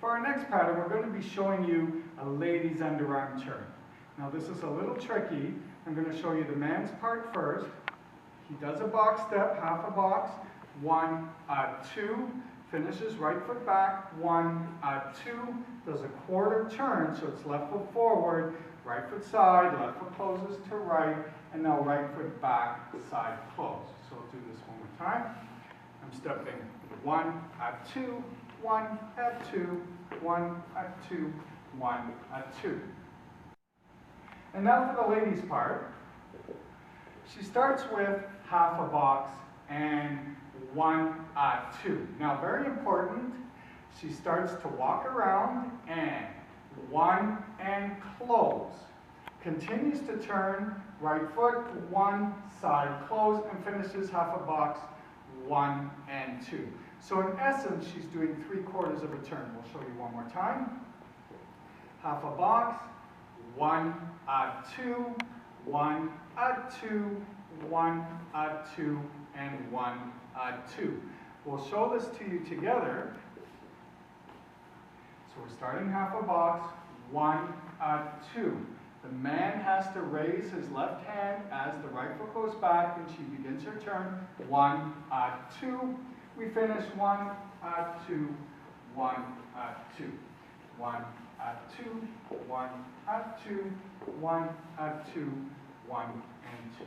For our next pattern, we're going to be showing you a lady's underarm turn. Now this is a little tricky. I'm going to show you the man's part first. He does a box step, half a box, 1, 2, finishes right foot back, 1, 2, does a quarter turn, so it's left foot forward, right foot side, left foot closes to right, and now right foot back, side close. So we'll do this one more time. I'm stepping 1, 2, 1, 2, 1, 2, 1, 2. And now for the ladies' part. She starts with half a box and 1, 2. Now very important, she starts to walk around and 1 and close. Continues to turn, right foot, 1, side close, and finishes half a box, 1 and 2. So in essence, she's doing 3/4 of a turn. We'll show you one more time. Half a box, 1, 2, 1, 2, 1, 2, and 1, 2. We'll show this to you together. So we're starting half a box, 1, 2. The man has to raise his left hand as the right foot goes back and she begins her turn, 1, 2. We finish 1, 2, 1, 2, 1, 2, 1, 2, 1, 2, 1, and 2.